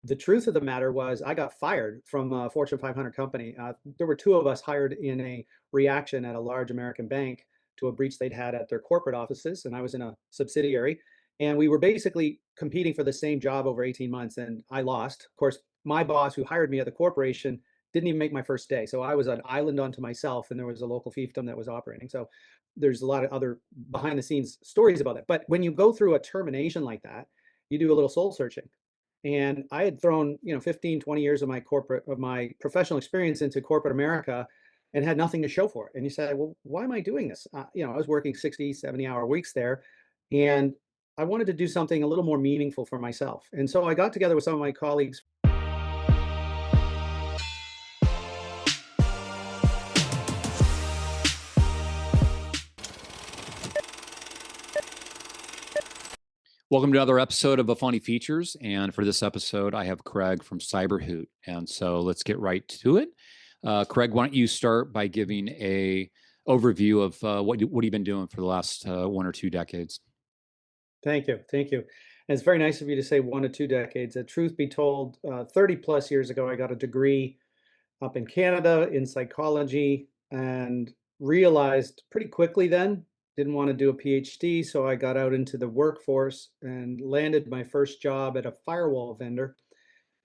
The truth of the matter was I got fired from a Fortune 500 company. There were two of us hired in a reaction at a large American bank to a breach they'd had at their corporate offices, and I was in a subsidiary. And we were basically competing for the same job over 18 months, and I lost. Of course, my boss who hired me at the corporation didn't even make my first day. So I was an island unto myself, and there was a local fiefdom that was operating. So there's a lot of other behind the scenes stories about it. But when you go through a termination like that, you do a little soul searching, and I had thrown, 15, 20 years of my professional experience into corporate America and had nothing to show for it. And you say, well, why am I doing this? I was working 60, 70-hour weeks there, and I wanted to do something a little more meaningful for myself. And so I got together with some of my colleagues. Welcome to another episode of Efani Features. And for this episode, I have Craig from CyberHoot. And so let's get right to it. Craig, why don't you start by giving a overview of what you've been doing for the last 1 or 2 decades? Thank you. Thank you. And it's very nice of you to say 1 to 2 decades. Truth be told, 30 plus years ago, I got a degree up in Canada in psychology and realized pretty quickly then didn't want to do a PhD. So I got out into the workforce and landed my first job at a firewall vendor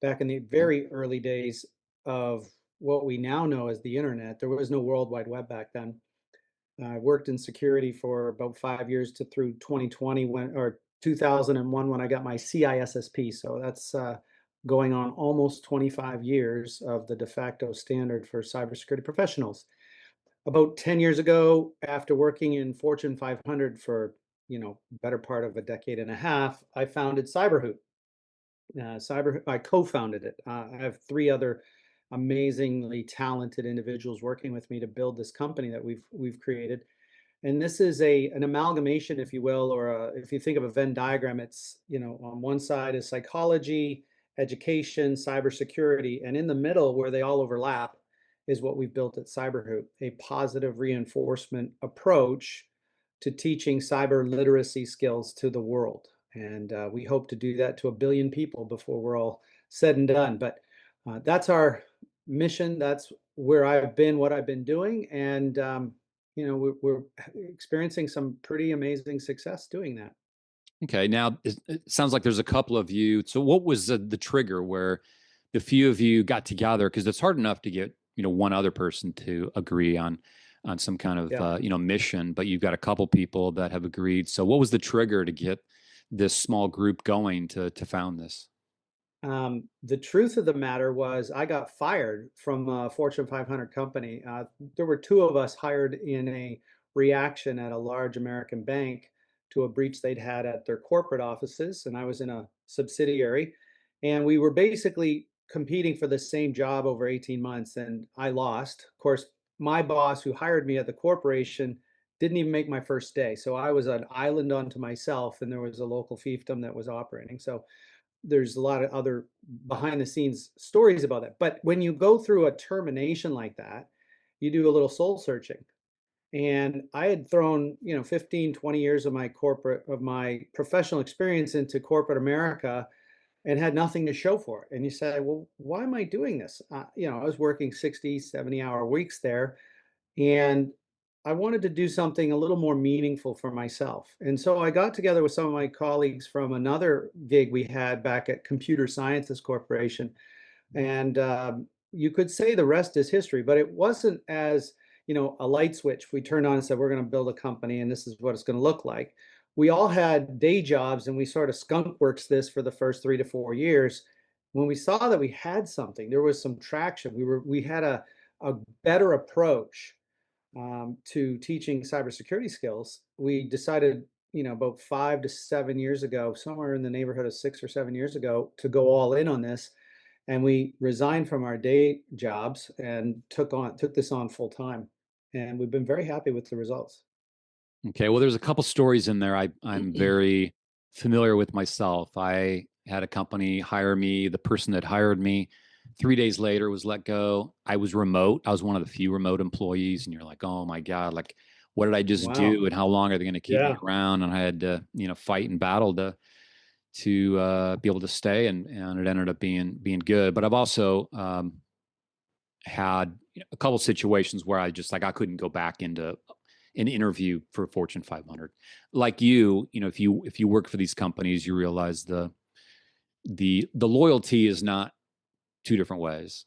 back in the very early days of what we now know as the internet. There was no World Wide Web back then. I worked in security for about 5 years to through 2020 or 2001 when I got my CISSP. So that's going on almost 25 years of the de facto standard for cybersecurity professionals. About 10 years ago, after working in Fortune 500 for, better part of a decade and a half, I founded CyberHoot. I co-founded it. I have three other amazingly talented individuals working with me to build this company that we've created. And this is an amalgamation, if you will, or if you think of a Venn diagram, it's, on one side is psychology, education, cybersecurity, and in the middle, where they all overlap, is what we've built at CyberHoot, a positive reinforcement approach to teaching cyber literacy skills to the world. And we hope to do that to 1 billion people before we're all said and done. But that's our mission. That's where I've been, what I've been doing. And, we're experiencing some pretty amazing success doing that. Okay, now it sounds like there's a couple of you. So what was the trigger where the few of you got together? Because it's hard enough to get, one other person to agree on some kind of, Yeah. mission, but you've got a couple people that have agreed. So what was the trigger to get this small group going to found this? The truth of the matter was I got fired from a Fortune 500 company. There were two of us hired in a reaction at a large American bank to a breach they'd had at their corporate offices, and I was in a subsidiary. And we were basically competing for the same job over 18 months, and I lost. Of course, my boss who hired me at the corporation didn't even make my first day. So I was an island unto myself, and there was a local fiefdom that was operating. So there's a lot of other behind the scenes stories about that. But when you go through a termination like that, you do a little soul searching. And I had thrown, 15, 20 years of my professional experience into corporate America and had nothing to show for it. And you say, well, why am I doing this? I was working 60, 70-hour weeks there, and I wanted to do something a little more meaningful for myself. And so I got together with some of my colleagues from another gig we had back at Computer Sciences Corporation. And you could say the rest is history, but it wasn't as, a light switch. We turned on and said, we're going to build a company and this is what it's going to look like. We all had day jobs and we sort of skunk works this for the first 3 to 4 years. When we saw that we had something, there was some traction. We had a better approach to teaching cybersecurity skills. We decided, about 5 to 7 years ago, somewhere in the neighborhood of 6 or 7 years ago, to go all in on this. And we resigned from our day jobs and took this on full time. And we've been very happy with the results. Okay, well, there's a couple stories in there I'm very familiar with myself. I had a company hire me. The person that hired me 3 days later was let go. I was remote. I was one of the few remote employees, and you're like, oh my God, like, what did I just Wow. do? And how long are they going to keep me Yeah. around? And I had to, fight and battle to to be able to stay, and it ended up being good. But I've also had a couple situations where I just like I couldn't go back into an interview for Fortune 500. Like if you work for these companies, you realize the loyalty is not two different ways,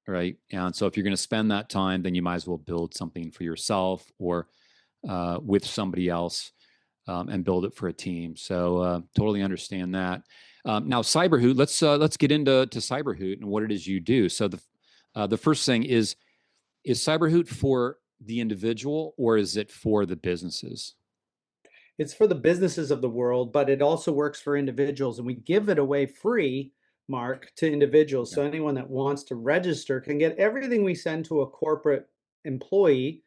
right? And so if you're going to spend that time, then you might as well build something for yourself or with somebody else, and build it for a team. So totally understand that. Now, CyberHoot, let's get into CyberHoot and what it is you do. So the first thing is CyberHoot for the individual or is it for the businesses? It's for the businesses of the world, but it also works for individuals. And we give it away free, Mark, to individuals. Yeah. So anyone that wants to register can get everything we send to a corporate employee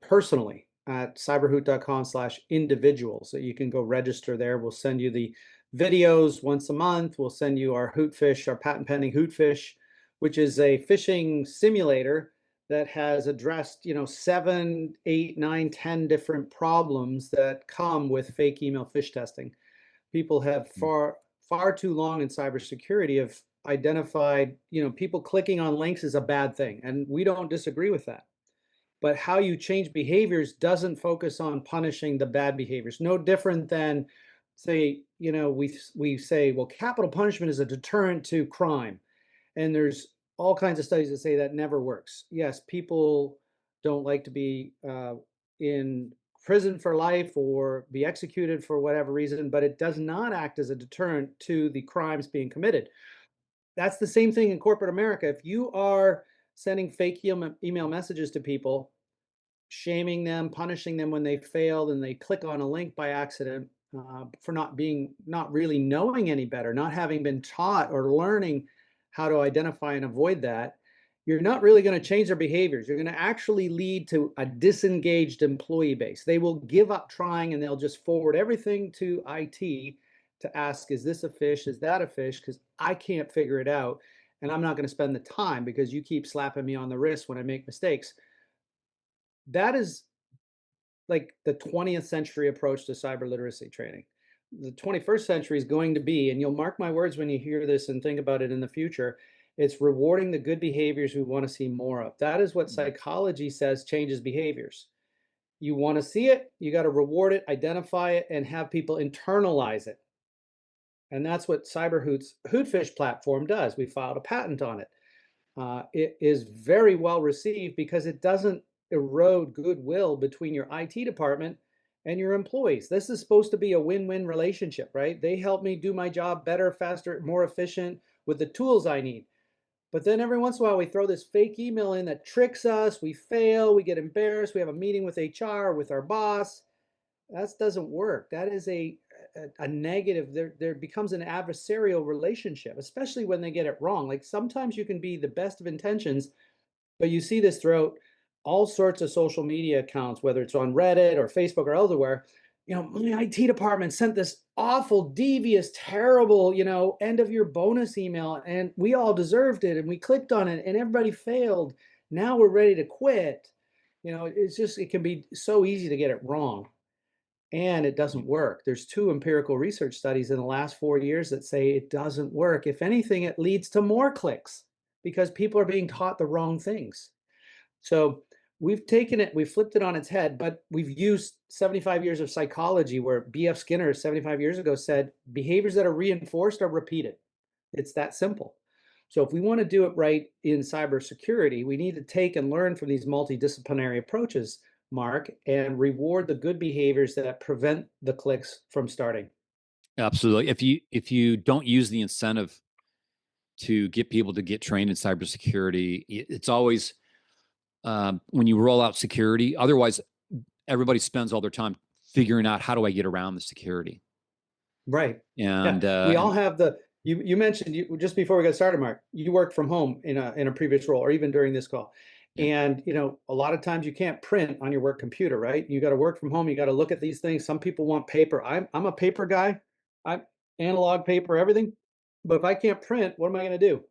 personally at cyberhoot.com/individual. So you can go register there. We'll send you the videos once a month. We'll send you our Hootfish, our patent pending Hootfish, which is a phishing simulator that has addressed, 7, 8, 9, 10 different problems that come with fake email phish testing. People have far too long in cybersecurity have identified, people clicking on links is a bad thing, and we don't disagree with that. But how you change behaviors doesn't focus on punishing the bad behaviors. No different than, say, we say, well, capital punishment is a deterrent to crime. And there's all kinds of studies that say that never works. Yes, people don't like to be in prison for life or be executed for whatever reason, but it does not act as a deterrent to the crimes being committed. That's the same thing in corporate America. If you are sending fake email messages to people, shaming them, punishing them when they failed and they click on a link by accident, for not really knowing any better, not having been taught or learning how to identify and avoid that, you're not really going to change their behaviors. You're going to actually lead to a disengaged employee base. They will give up trying and they'll just forward everything to IT to ask, is this a phish? Is that a phish? Because I can't figure it out. And I'm not going to spend the time because you keep slapping me on the wrist when I make mistakes. That is like the 20th century approach to cyber literacy training. The 21st century is going to be, and you'll mark my words when you hear this and think about it in the future, it's rewarding the good behaviors we want to see more of. That is what psychology says changes behaviors. You want to see it, you got to reward it, identify it, and have people internalize it. And that's what CyberHoot's Hootfish platform does. We filed a patent on it. It is very well received because it doesn't erode goodwill between your IT department and your employees. This is supposed to be a win-win relationship, right? They help me do my job better, faster, more efficient with the tools I need. But then every once in a while, we throw this fake email in that tricks us. We fail, we get embarrassed. We have a meeting with HR, with our boss. That doesn't work. That is a negative. There becomes an adversarial relationship, especially when they get it wrong. Like sometimes you can be the best of intentions, but you see this throughout all sorts of social media accounts, whether it's on Reddit or Facebook or elsewhere. My IT department sent this awful, devious, terrible, end of year bonus email, and we all deserved it, and we clicked on it, and everybody failed. Now we're ready to quit. It can be so easy to get it wrong, and it doesn't work. There's 2 empirical research studies in the last 4 years that say it doesn't work. If anything, it leads to more clicks because people are being taught the wrong things. So we've flipped it on its head, but we've used 75 years of psychology where B.F. Skinner 75 years ago said behaviors that are reinforced are repeated. It's that simple. So if we want to do it right in cybersecurity, we need to take and learn from these multidisciplinary approaches, Mark, and reward the good behaviors that prevent the clicks from starting. Absolutely. If you don't use the incentive to get people to get trained in cybersecurity, it's always when you roll out security. Otherwise, everybody spends all their time figuring out how do I get around the security. Right. And Yeah. We all have you mentioned just before we got started, Mark, you worked from home in a previous role or even during this call. yeah, And a lot of times you can't print on your work computer, right? You got to work from home. You got to look at these things. Some people want paper. I'm a paper guy. I'm analog paper, everything. But if I can't print, what am I going to do?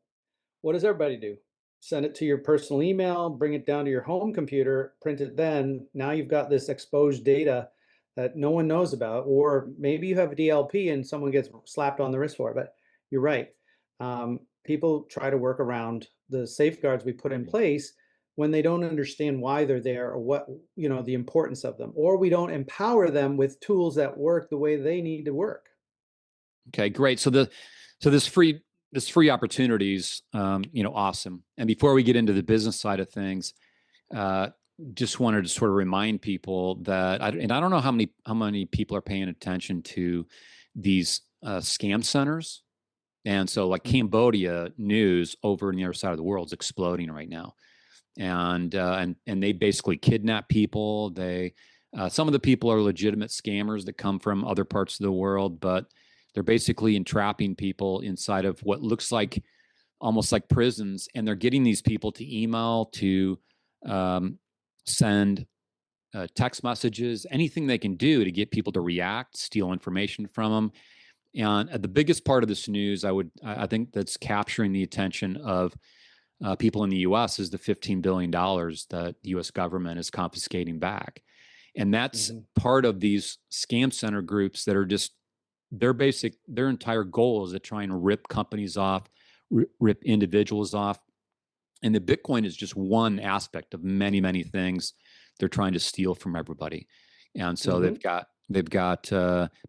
What does everybody do? Send it to your personal email, bring it down to your home computer, print it then. Now you've got this exposed data that no one knows about, or maybe you have a DLP and someone gets slapped on the wrist for it. But you're right. People try to work around the safeguards we put in place when they don't understand why they're there or what, the importance of them, or we don't empower them with tools that work the way they need to work. Okay, great. So this free opportunities, awesome. And before we get into the business side of things, uh, just wanted to sort of remind people that, and I don't know how many people are paying attention to these scam centers. And so, like Mhm. Cambodia news over on the other side of the world is exploding right now, and they basically kidnap people. Some of the people are legitimate scammers that come from other parts of the world, but they're basically entrapping people inside of what looks like almost like prisons, and they're getting these people to email, to um, send text messages, anything they can do to get people to react, steal information from them. And the biggest part of this news, I think that's capturing the attention of people in the U.S. is the $15 billion that the U.S. government is confiscating back, and that's Mhm. part of these scam center groups that are just their entire goal is to try and rip companies off, rip individuals off, and the Bitcoin is just one aspect of many, many things they're trying to steal from everybody. And so Mhm. they've got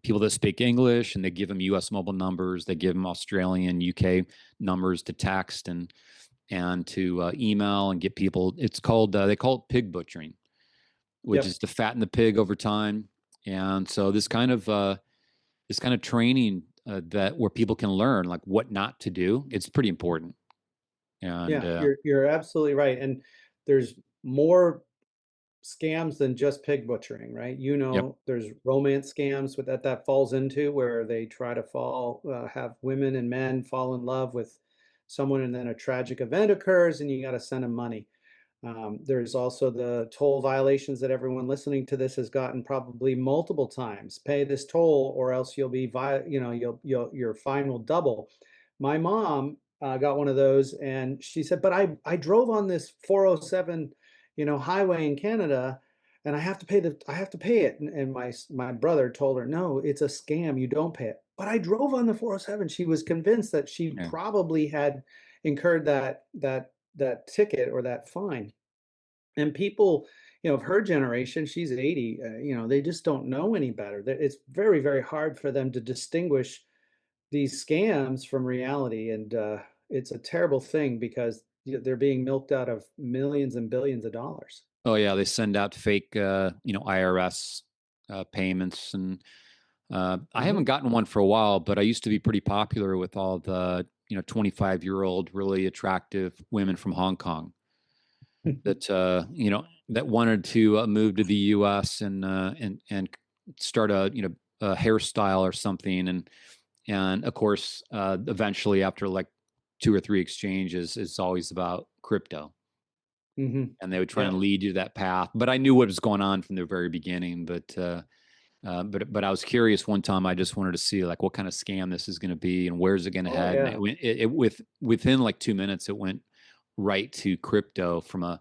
people that speak English, and they give them U.S. mobile numbers. They give them Australian, UK numbers to text and to email and get people. It's called they call it pig butchering, which is Yep. to fatten the pig over time. And so this kind of training that where people can learn like what not to do. It's pretty important. And Yeah, you're absolutely right. And there's more scams than just pig butchering, right? yep, There's romance scams with that falls into where they try to have women and men fall in love with someone, and then a tragic event occurs, and you got to send them money. There's also the toll violations that everyone listening to this has gotten probably multiple times. Pay this toll, or else you'll be, your fine will double. My mom got one of those, and she said, "But I drove on this 407, highway in Canada, and I have to pay it." And my brother told her, "No, it's a scam. You don't pay it." But I drove on the 407. She was convinced that she yeah. probably had incurred that ticket or that fine. And people, of her generation, she's 80, they just don't know any better. It's very, very hard for them to distinguish these scams from reality. And it's a terrible thing because they're being milked out of millions and billions of dollars. Oh yeah, they send out fake, IRS payments, and I haven't Hmm. gotten one for a while, but I used to be pretty popular with all the 25-year-old really attractive women from Hong Kong that that wanted to move to the U.S. and start a hairstyle or something, and of course eventually after like two or three exchanges, it's always about crypto. Hmm. And they would try Yeah. and lead you to that path. But I knew what was going on from the very beginning. But I was curious one time. I just wanted to see like what kind of scam this is going to be and where's it going to Oh, head. And yeah. within like 2 minutes, it went right to crypto from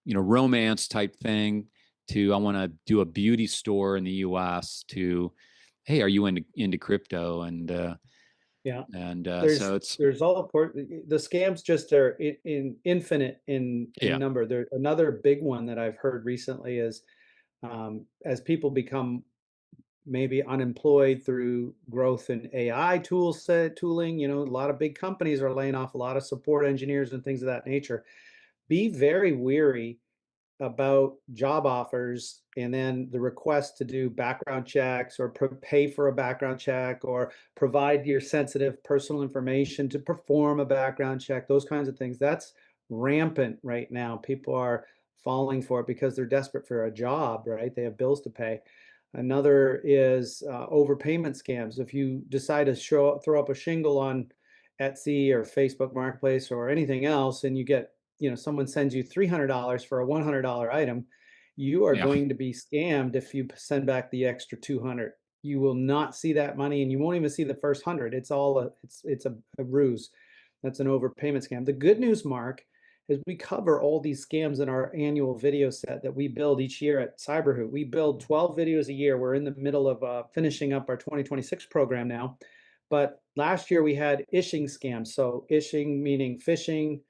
romance type thing to I want to do a beauty store in the U.S. to hey, are you into crypto? Yeah. And There's so it's there's the scams just are infinite in yeah, number. There Another big one that I've heard recently is, as people become maybe unemployed through growth in AI tooling, a lot of big companies are laying off a lot of support engineers and things of that nature. Be very weary about job offers and then the request to do background checks or pay for a background check or provide your sensitive personal information to perform a background check, those kinds of things. That's rampant right now. People are falling for it because they're desperate for a job, right? They have bills to pay. Another is overpayment scams. If you decide to throw up a shingle on Etsy or Facebook Marketplace or anything else, and you get, someone sends you $300 for a $100 item, you are yeah. going to be scammed if you send back the extra 200. You will not see that money, and you won't even see the first 100. It's all it's a ruse. That's an overpayment scam. The good news, Mark, is we cover all these scams in our annual video set that we build each year at CyberHoot. We build 12 videos a year. We're in the middle of finishing up our 2026 program now. But last year we had ishing scams. So ishing meaning phishing,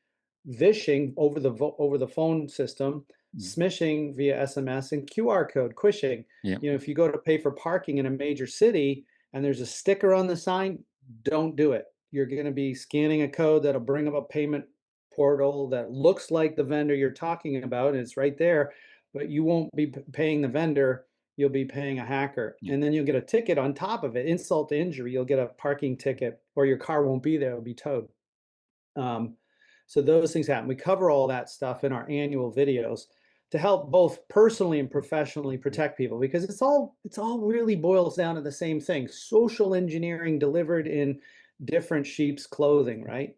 vishing over the phone system, Mm. smishing via SMS, and QR code, quishing. Yeah. If you go to pay for parking in a major city and there's a sticker on the sign, don't do it. You're going to be scanning a code that'll bring up a payment portal that looks like the vendor you're talking about, and it's right there, but you won't be paying the vendor. You'll be paying a hacker, Yeah. and then you'll get a ticket on top of it. Insult to injury, you'll get a parking ticket, or your car won't be there; it'll be towed. Um, so those things happen. We cover all that stuff in our annual videos to help both personally and professionally protect people, because it's all really boils down to the same thing: social engineering delivered in different sheep's clothing, right?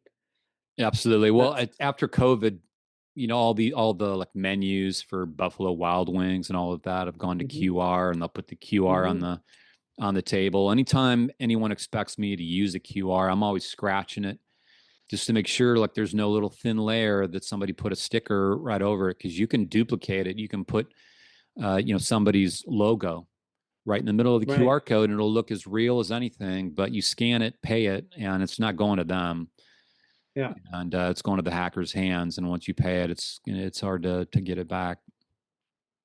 Absolutely. Well, That's after COVID, all the like menus for Buffalo Wild Wings and all of that have gone to hmm QR, and they'll put the QR on hmm the table. Anytime anyone expects me to use a QR, I'm always scratching it just to make sure like there's no little thin layer that somebody put a sticker right over it, because you can duplicate it. You can put somebody's logo right in the middle of the right. QR code, and it'll look as real as anything, but you scan it, pay it, and it's not going to them, Yeah, and it's going to the hacker's hands. And once you pay it, it's hard to get it back.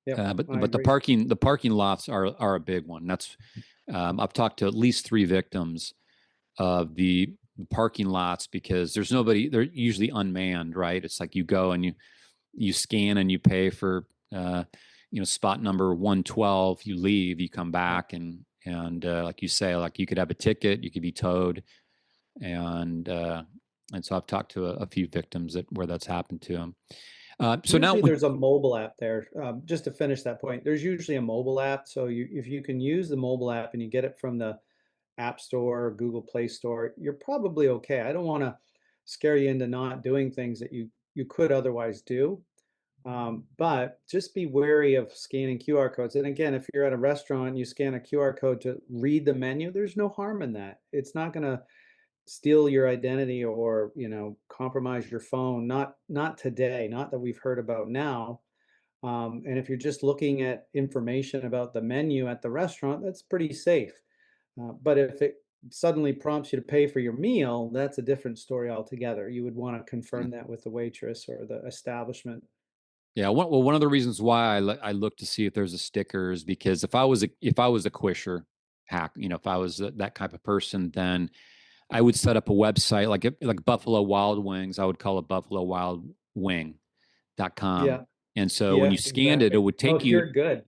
yep, But I but the agree. parking lots are a big one. That's I've talked to at least three victims of the parking lots, because there's nobody. They're usually unmanned, right? It's like you go and you scan and you pay for spot number 112. You leave, you come Yeah. back, and like you say, like you could have a ticket, you could be towed, and so I've talked to a few victims where that's happened to them. So now Usually we there's a mobile app there. Just to finish that point, there's usually a mobile app. So if you can use the mobile app and you get it from the App Store or Google Play Store, you're probably okay. I don't want to scare you into not doing things that you could otherwise do. But just be wary of scanning QR codes. And again, if you're at a restaurant and you scan a QR code to read the menu, there's no harm in that. It's not going to steal your identity or compromise your phone. Not today. Not that we've heard about now. And if you're just looking at information about the menu at the restaurant, that's pretty safe. But if it suddenly prompts you to pay for your meal, that's a different story altogether. You would want to yeah. confirm that with the waitress or the establishment. Yeah, one of the reasons why I look to see if there's a sticker is because if I was a quisher hack, if I was that type of person, then I would set up a website like Buffalo Wild Wings. I would call it buffalowildwing.com. Yeah, And so when yeah, you scanned it, it exactly. would Oh, take you, you're good.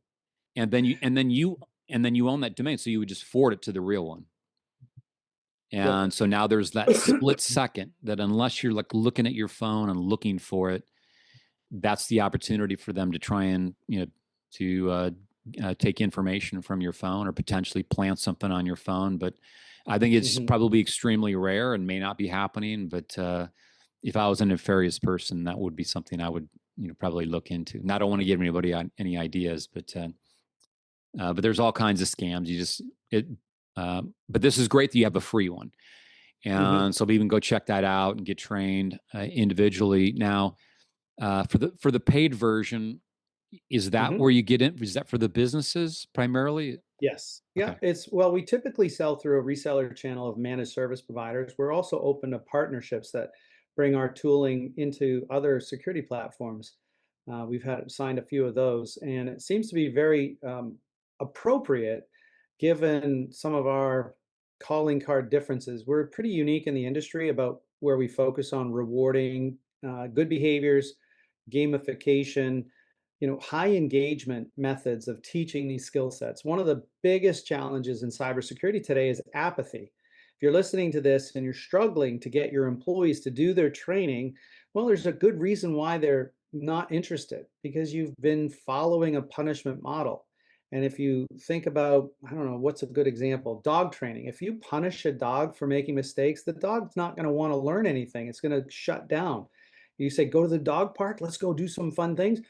and then you own that domain, so you would just forward it to the real one. Yep. And so now there's that split second that, unless you're like looking at your phone and looking for it, that's the opportunity for them to try and take information from your phone or potentially plant something on your phone. But I think it's hmm probably extremely rare and may not be happening. But if I was a nefarious person, that would be something I would probably look into. And I don't want to give anybody any ideas, but there's all kinds of scams. But this is great that you have a free one, hmm and so even go check that out and get trained individually. Now, for the paid version, is that hmm where you get in? Is that for the businesses primarily? Yes. Yeah. Okay. Well, we typically sell through a reseller channel of managed service providers. We're also open to partnerships that bring our tooling into other security platforms. We've had signed a few of those, and it seems to be very appropriate given some of our calling card differences. We're pretty unique in the industry about where we focus on rewarding good behaviors, gamification, high engagement methods of teaching these skill sets. One of the biggest challenges in cybersecurity today is apathy. If you're listening to this and you're struggling to get your employees to do their training, well, there's a good reason why they're not interested, because you've been following a punishment model. And if you think about, I don't know, what's a good example? Dog training. If you punish a dog for making mistakes, the dog's not going to want to learn anything. It's going to shut down. You say, go to the dog park, let's go do some fun things,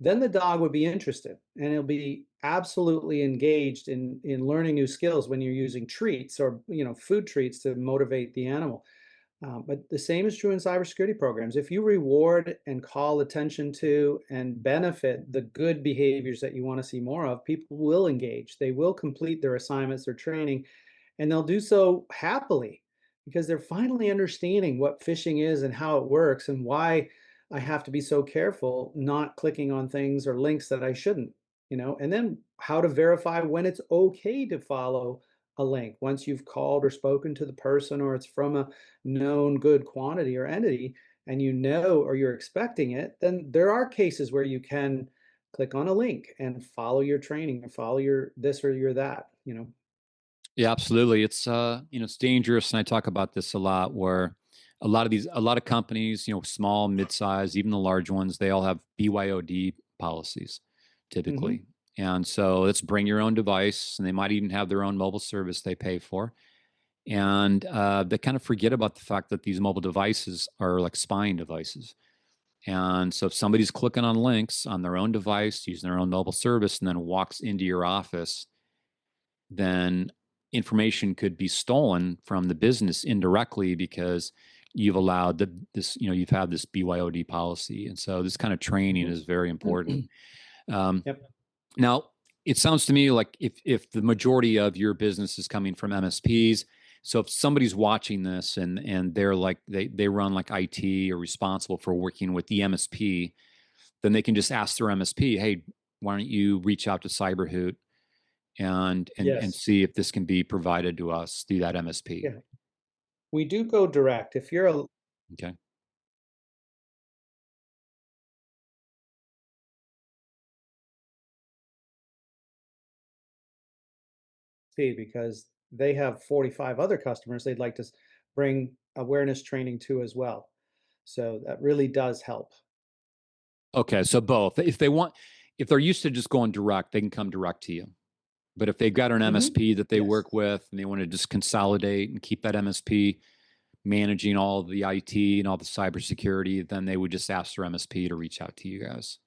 then the dog would be interested and it'll be absolutely engaged in learning new skills when you're using treats or food treats to motivate the animal. But the same is true in cybersecurity programs. If you reward and call attention to and benefit the good behaviors that you want to see more of, people will engage. They will complete their assignments, their training, and they'll do so happily because they're finally understanding what phishing is and how it works and why I have to be so careful not clicking on things or links that I shouldn't, and then how to verify when it's okay to follow a link once you've called or spoken to the person or it's from a known good quantity or entity and or you're expecting it, then there are cases where you can click on a link and follow your training and follow your this or your that. Yeah, absolutely. It's it's dangerous, and I talk about this a lot. Where a lot of companies, small, mid-size, even the large ones, they all have BYOD policies, Hmm. typically. And so let's bring your own device, and they might even have their own mobile service they pay for. And they kind of forget about the fact that these mobile devices are like spying devices. And so if somebody's clicking on links on their own device, using their own mobile service, and then walks into your office, then information could be stolen from the business indirectly because you've allowed you've had this BYOD policy. And so this kind of training Hmm. is very important. Um, Yep. Now, it sounds to me like if the majority of your business is coming from MSPs, so if somebody's watching this and they're like they run like IT or responsible for working with the MSP, then they can just ask their MSP, hey, why don't you reach out to CyberHoot and Yes. see if this can be provided to us through that MSP. Yeah. We do go direct. If you're a Okay. P because they have 45 other customers they'd like to bring awareness training to as well. So that really does help. Okay. So both. If they're used to just going direct, they can come direct to you. But if they've got an Hmm. MSP that they Yes, work with and they want to just consolidate and keep that MSP managing all the IT and all the cybersecurity, then they would just ask their MSP to reach out to you guys.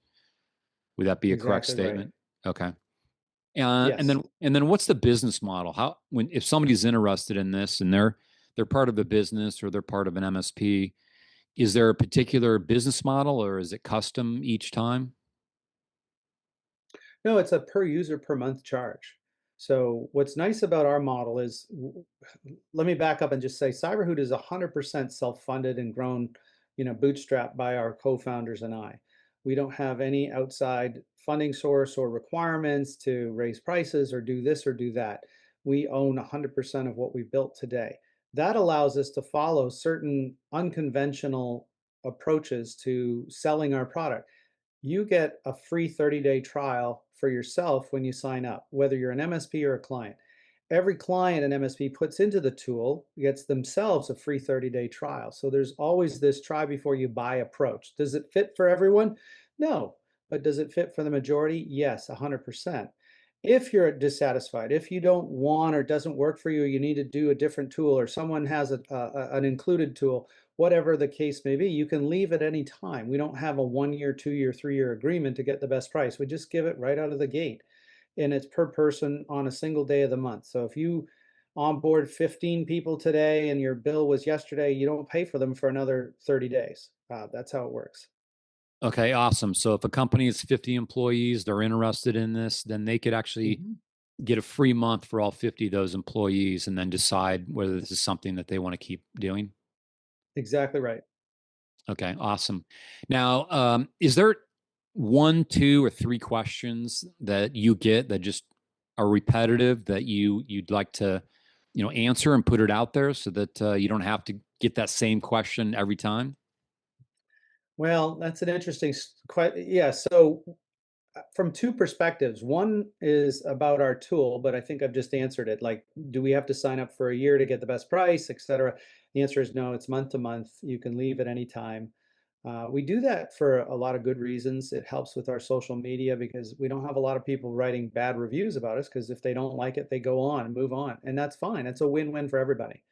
Would that be a correct exactly right. statement? Okay. Yes. And then what's the business model? How when if somebody's interested in this and they're part of a business or they're part of an MSP, is there a particular business model or is it custom each time? No, it's a per user per month charge. So what's nice about our model is, let me back up and just say CyberHoot is 100% self-funded and grown, bootstrapped by our co-founders and I. We don't have any outside funding source or requirements to raise prices or do this or do that. We own 100% of what we built today. That allows us to follow certain unconventional approaches to selling our product. You get a free 30-day trial for yourself when you sign up, whether you're an MSP or a client. Every client an MSP puts into the tool gets themselves a free 30-day trial. So there's always this try before you buy approach. Does it fit for everyone? No. But does it fit for the majority? Yes, 100%. If you're dissatisfied, if you don't want or doesn't work for you, you need to do a different tool or someone has an included tool, whatever the case may be, you can leave at any time. We don't have a 1 year, 2 year, 3 year agreement to get the best price. We just give it right out of the gate. And it's per person on a single day of the month. So if you onboard 15 people today and your bill was yesterday, you don't pay for them for another 30 days. That's how it works. Okay, awesome. So if a company is 50 employees, they're interested in this, then they could actually Mhm. get a free month for all 50 of those employees and then decide whether this is something that they want to keep doing. Exactly right. Okay, awesome. Now, is there one, two, or three questions that you get that just are repetitive that you'd like to, answer and put it out there so that you don't have to get that same question every time? Well, that's an interesting question. Yeah. So from two perspectives. One is about our tool, but I think I've just answered it. Like, do we have to sign up for a year to get the best price, et cetera? The answer is no, it's month to month. You can leave at any time. We do that for a lot of good reasons. It helps with our social media because we don't have a lot of people writing bad reviews about us because if they don't like it, they go on and move on. And that's fine. It's a win-win for everybody.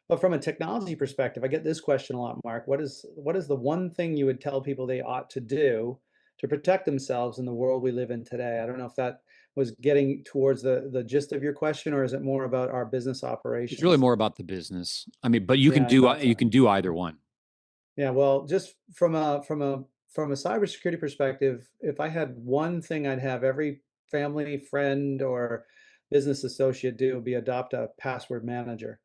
But from a technology perspective, I get this question a lot, Mark. What is the one thing you would tell people they ought to do to protect themselves in the world we live in today? I don't know if that was getting towards the gist of your question, or is it more about our business It's really operations? more about the business. I mean, but Yeah, I thought you so. can do either one. Yeah, well, just from a cybersecurity perspective, if I had one thing I'd have every family, friend, or business associate do, would be adopt a password manager.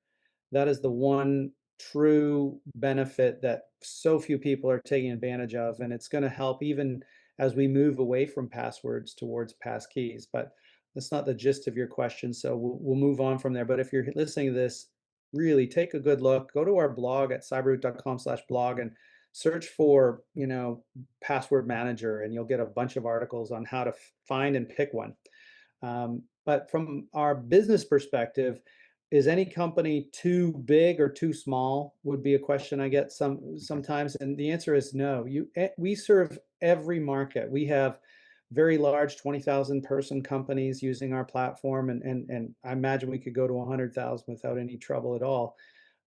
That is the one true benefit that so few people are taking advantage of, and it's going to help even as we move away from passwords towards passkeys. But that's not the gist of your question, so we'll move on from there. But if you're listening to this, really take a good look. Go to our blog at cyberroot.com/blog and search for, password manager, and you'll get a bunch of articles on how to find and pick one. But from our business perspective, is any company too big or too small? Would be a question I get sometimes, and the answer is no. We serve every market. We have very large 20,000 person companies using our platform, and I imagine we could go to 100,000 without any trouble at all.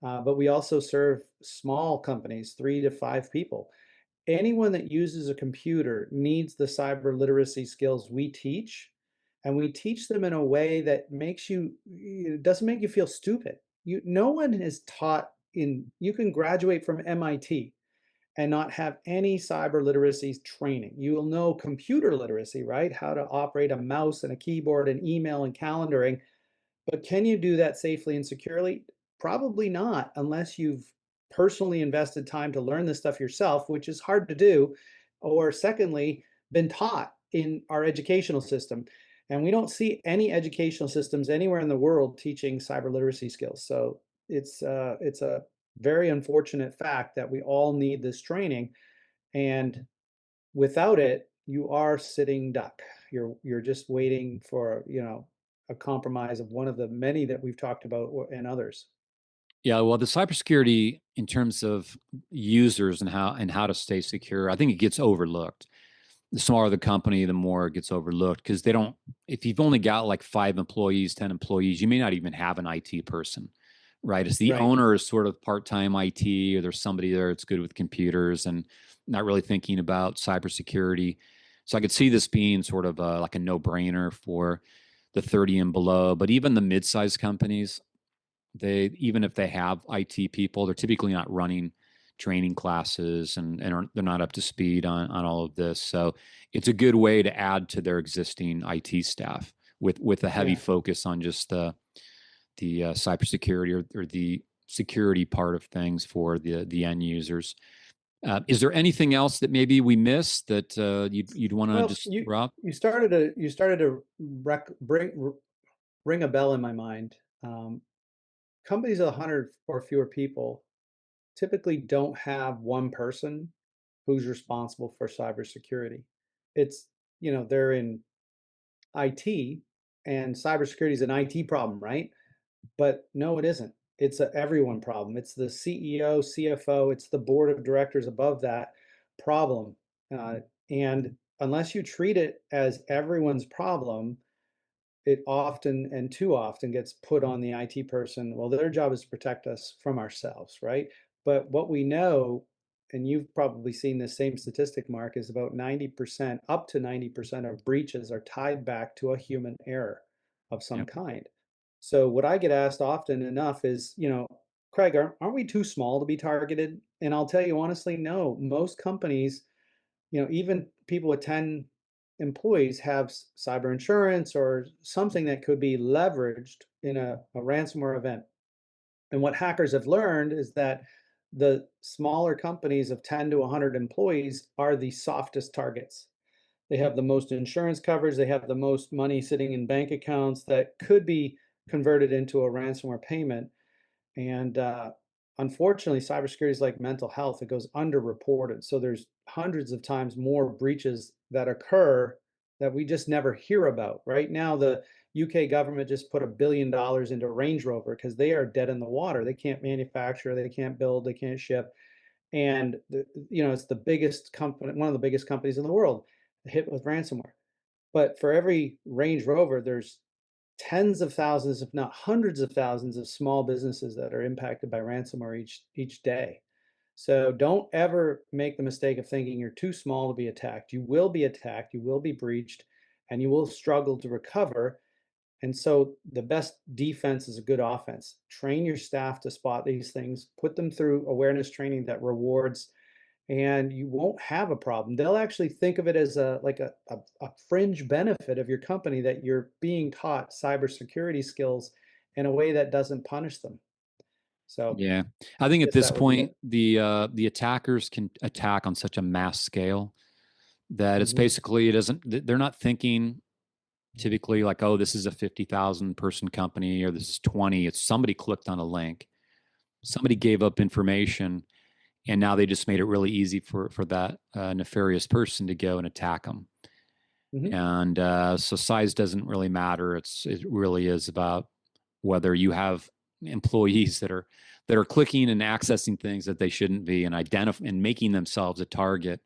But we also serve small companies, 3 to 5 people. Anyone that uses a computer needs the cyber literacy skills we teach, and we teach them in a way that makes it doesn't make you feel stupid. No one is taught you can graduate from MIT and not have any cyber literacy training. You will know computer literacy, right? How to operate a mouse and a keyboard and email and calendaring, but can you do that safely and securely? Probably not, unless you've personally invested time to learn this stuff yourself, which is hard to do, or secondly, been taught in our educational system. And we don't see any educational systems anywhere in the world teaching cyber literacy skills. So it's a very unfortunate fact that we all need this training. And without it, you are sitting duck. You're just waiting for, a compromise of one of the many that we've talked about and others. Yeah, well, the cybersecurity in terms of users and how to stay secure, I think it gets overlooked. The smaller the company, the more it gets overlooked because they don't. If you've only got like 5 employees, 10 employees, you may not even have an IT person, right? It's the Right. owner is sort of part-time IT, or there's somebody there that's good with computers and not really thinking about cybersecurity. So I could see this being sort of like a no-brainer for the 30 and below, but even the mid-sized companies, they even if they have IT people, they're typically not running training classes they're not up to speed on all of this. So it's a good way to add to their existing IT staff with a heavy Yeah. focus on just the cybersecurity or the security part of things for the end users. Is there anything else that maybe we missed that you'd want to Well, just you Rob? you started to ring a bell in my mind. Companies of 100 or fewer people typically don't have one person who's responsible for cybersecurity. It's, they're in IT, and cybersecurity is an IT problem, right? But no, it isn't. It's a everyone problem. It's the CEO, CFO, it's the board of directors above that problem. And unless you treat it as everyone's problem, it often and too often gets put on the IT person. Well, their job is to protect us from ourselves, right? But what we know, and you've probably seen this same statistic, Mark, is about 90%, up to 90% of breaches are tied back to a human error of some Yeah. kind. So what I get asked often enough is, Craig, aren't we too small to be targeted? And I'll tell you honestly, no. Most companies, even people with 10 employees have cyber insurance or something that could be leveraged in a ransomware event. And what hackers have learned is that the smaller companies of 10 to 100 employees are the softest targets. They have the most insurance coverage, they have the most money sitting in bank accounts that could be converted into a ransomware payment. And unfortunately, cybersecurity is like mental health. It goes underreported. So there's hundreds of times more breaches that occur that we just never hear about. Right now, the UK government just put $1 billion into Range Rover because they are dead in the water. They can't manufacture, they can't build, they can't ship. And it's the biggest company, one of the biggest companies in the world, hit with ransomware. But for every Range Rover, there's tens of thousands, if not hundreds of thousands of small businesses that are impacted by ransomware each day. So don't ever make the mistake of thinking you're too small to be attacked. You will be attacked, you will be breached, and you will struggle to recover. And so the best defense is a good offense. Train your staff to spot these things, put them through awareness training that rewards, and you won't have a problem. They'll actually think of it as a fringe benefit of your company that you're being taught cybersecurity skills in a way that doesn't punish them. So Yeah. I think I at guess this that would be point, it. the attackers can attack on such a mass scale that it's Mhm. basically, it doesn't, they're not thinking typically like, oh, this is a 50,000 person company or this is 20. It's somebody clicked on a link, somebody gave up information, and now they just made it really easy for that nefarious person to go and attack them. Mhm. And so size doesn't really matter. It really is about whether you have employees that are clicking and accessing things that they shouldn't be, and identifying and making themselves a target.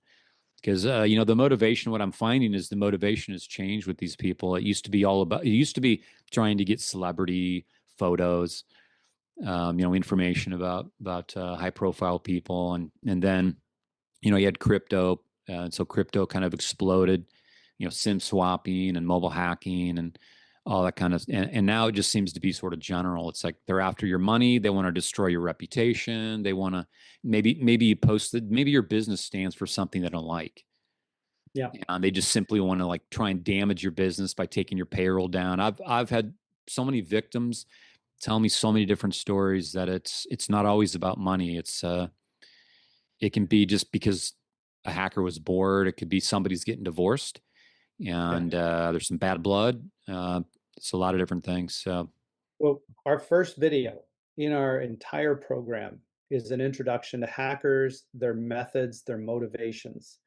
Because the motivation, what I'm finding is the motivation has changed with these people. It used to be trying to get celebrity photos, information about high profile people, and then you had crypto, and so crypto kind of exploded, SIM swapping and mobile hacking and all that kind of, and now it just seems to be sort of general. It's like they're after your money, they want to destroy your reputation, they want to maybe you posted, maybe your business stands for something they don't like, Yeah. and they just simply want to like try and damage your business by taking your payroll down. I've had so many victims tell me so many different stories that it's not always about money. It can be just because a hacker was bored. It could be somebody's getting divorced, Yeah. and there's some bad blood. It's a lot of different things. So Well, our first video in our entire program is an introduction to hackers, their methods, their motivations.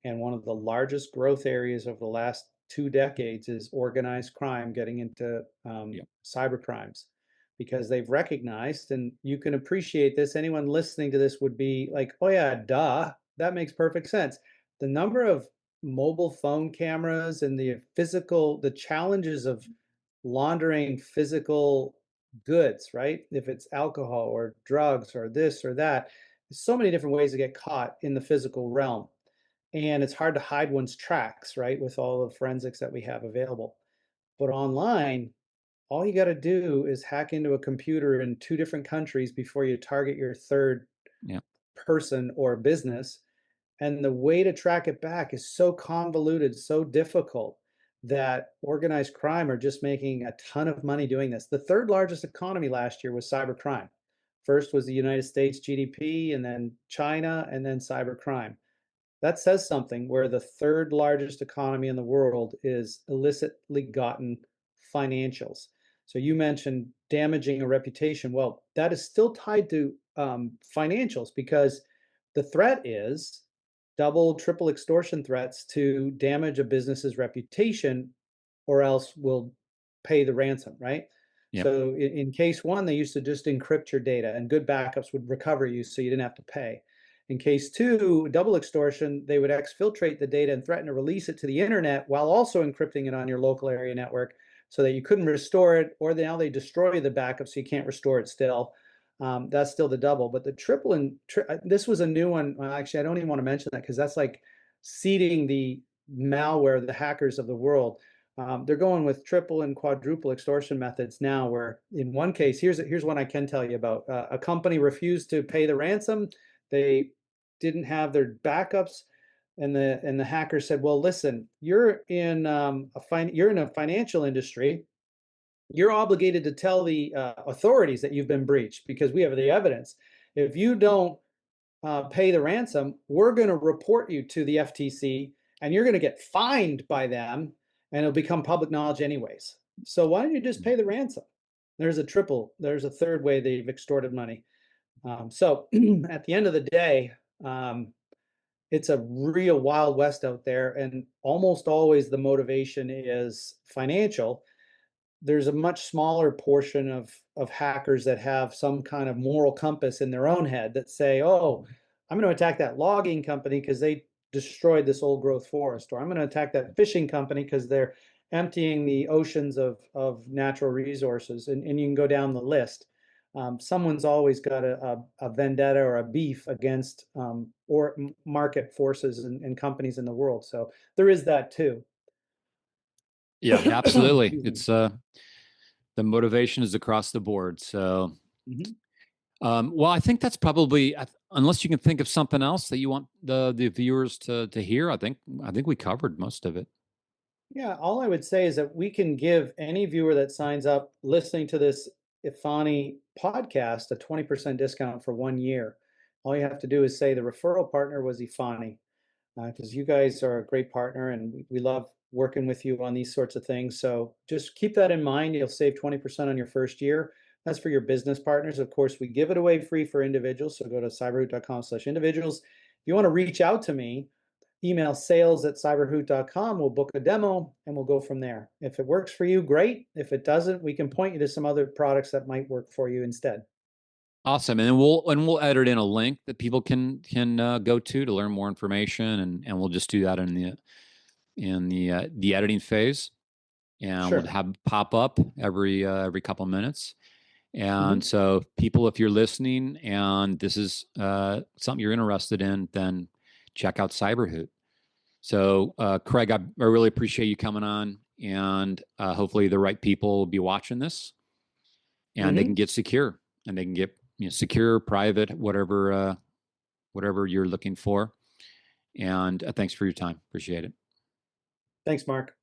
And one of the largest growth areas over the last 2 decades is organized crime getting into yeah, cyber crimes, because they've recognized, and you can appreciate this, anyone listening to this would be like, oh yeah, duh, that makes perfect sense. The number of mobile phone cameras and the challenges of laundering physical goods, right? If it's alcohol or drugs or this or that, there's so many different ways to get caught in the physical realm. And it's hard to hide one's tracks, right, with all the forensics that we have available. But online, all you got to do is hack into a computer in two different countries before you target your third yeah, person or business. And the way to track it back is so convoluted, so difficult, that organized crime are just making a ton of money doing this. The third largest economy last year was cybercrime. First was the United States GDP, and then China, and then cybercrime. That says something, where the third largest economy in the world is illicitly gotten financials. So you mentioned damaging a reputation. Well, that is still tied to financials, because the threat is double, triple extortion threats to damage a business's reputation, or else we'll pay the ransom, right? yeah, So in case one, they used to just encrypt your data, and good backups would recover you so you didn't have to pay. In case two, double extortion, they would exfiltrate the data and threaten to release it to the internet while also encrypting it on your local area network so that you couldn't restore it, or now they destroy the backup so you can't restore it still. That's still the double. But the triple, and this was a new one. Well, actually, I don't even want to mention that, because that's like seeding the malware, the hackers of the world. They're going with triple and quadruple extortion methods now, where in one case, here's one I can tell you about. A company refused to pay the ransom. They didn't have their backups, and the hacker said, "Well, listen, you're in a financial industry. You're obligated to tell the authorities that you've been breached because we have the evidence. If you don't pay the ransom, we're going to report you to the FTC, and you're going to get fined by them, and it'll become public knowledge anyways. So why don't you just pay the ransom?" There's a third way they've extorted money. So at the end of the day, um, it's a real wild west out there, and almost always the motivation is financial. There's a much smaller portion of hackers that have some kind of moral compass in their own head that say, "Oh, I'm going to attack that logging company because they destroyed this old growth forest," or "I'm going to attack that fishing company because they're emptying the oceans of natural resources," and you can go down the list. Someone's always got a vendetta or a beef against or market forces and companies in the world. So there is that too. Yeah, absolutely. Excuse me. It's the motivation is across the board. So, Mhm. well, I think that's probably unless you can think of something else that you want the viewers to hear. I think we covered most of it. Yeah, all I would say is that we can give any viewer that signs up listening to this Efani podcast a 20% discount for 1 year. All you have to do is say the referral partner was Efani, because you guys are a great partner and we love working with you on these sorts of things. So just keep that in mind. You'll save 20% on your first year. That's for your business partners. Of course, we give it away free for individuals. So go to cyberhoot.com/individuals. If you want to reach out to me, email sales@cyberhoot.com. We'll book a demo and we'll go from there. If it works for you, great. If it doesn't, we can point you to some other products that might work for you instead. Awesome, and then we'll edit in a link that people can go to learn more information, and we'll just do that in the editing phase, and we'll Sure. have pop up every couple minutes. And Mhm. so, people, if you're listening and this is something you're interested in, then check out CyberHoot. So, Craig, I really appreciate you coming on, and hopefully, the right people will be watching this, and they can Mhm. get secure, and they can get secure, private, whatever you're looking for. And thanks for your time. Appreciate it. Thanks, Mark.